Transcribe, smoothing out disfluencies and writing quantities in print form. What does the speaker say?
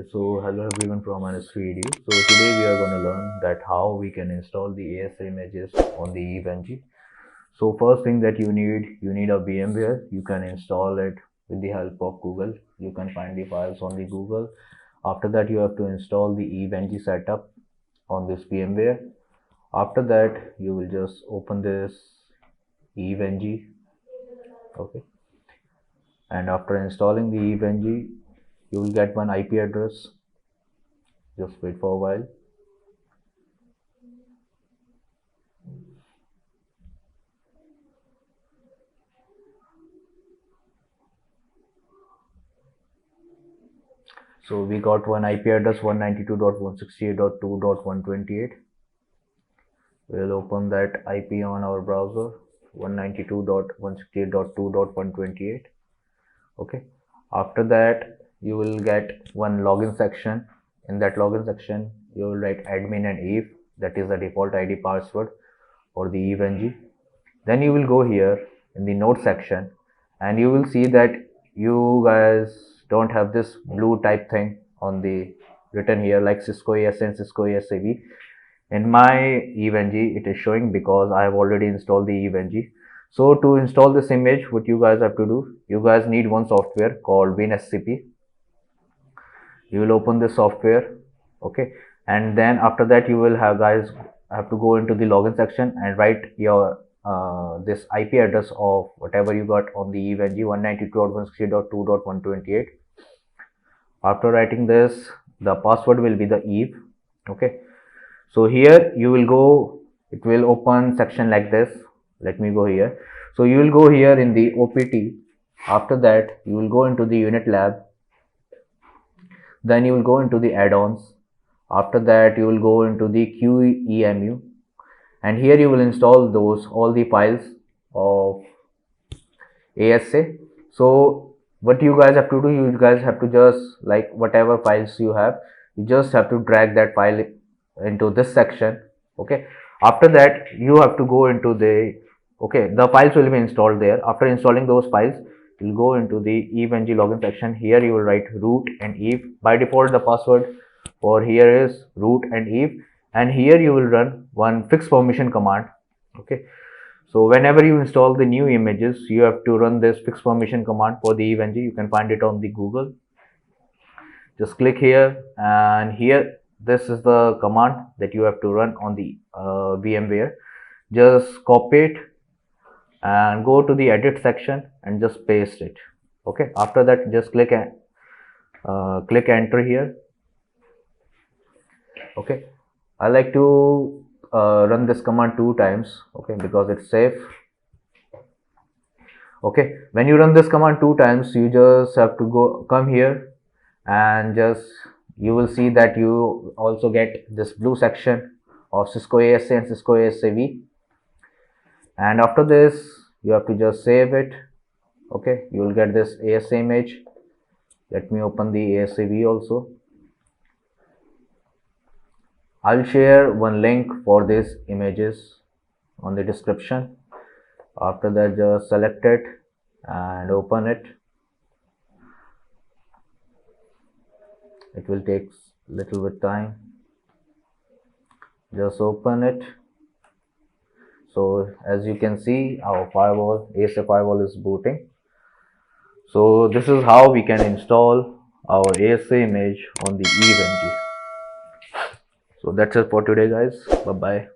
So hello everyone from NS3EDU. So today we are going to learn that how we can install the ASA images on the EVE-NG. So first thing that you need a VMware. You can install it with the help of Google. You can find the files on the Google. After that, you have to install the EVE-NG setup on this VMware. After that, you will just open this EVE-NG. Okay. And after installing the EVE-NG, you will get one IP address. Just wait for a while. So we got one IP address 192.168.2.128. We'll open that IP on our browser 192.168.2.128. Okay. After that, you will get one login section. In that login section, you will write admin and Eve, that is the default ID password for the EVE-NG. Then you will go here in the node section and you will see that you guys don't have this blue type thing on the written here like Cisco ASA and Cisco ASA. In my EVE-NG, it is showing because I have already installed the EVE-NG. So to install this image, what you guys have to do, you guys need one software called WinSCP. You will open this software, okay, and then after that you will have to go into the login section and write your this IP address of whatever you got on the EVE-NG 192.168.2.128. After writing this, the password will be the Eve. Okay, so here you will go, it will open section like this. Let me go here. So you will go here in the OPT. After that, you will go into the unit lab. Then you will go into the add-ons. After that, you will go into the QEMU, and here you will install all the files of ASA. So what you guys have to do, you guys have to just like whatever files you have, you just have to drag that file into this section. Okay. After that, you have to go into the files will be installed there. After installing those files, you'll go into the EVE-NG login section. Here you will write root and Eve. By default, the password for here is root and Eve, and here you will run one fixed permission command. Okay, so whenever you install the new images, you have to run this fixed permission command for the EVE-NG. You can find it on the Google. Just click here, and here this is the command that you have to run on the VMware. Just copy it and go to the edit section and just paste it. Okay, after that just click enter here. Okay, I like to run this command 2 times, okay, because it's safe. Okay, when you run this command 2 times, you just have to come here and you will see that you also get this blue section of Cisco ASA and Cisco ASA-V. And after this, you have to just save it. Okay, you will get this ASA image. Let me open the ASA-V also. I'll share one link for these images on the description. After that, just select it and open it. It will take little bit time. Just open it. So as you can see, our ASA firewall is booting. So this is how we can install our ASA image on the EVE-NG. So that's it for today, guys. Bye bye.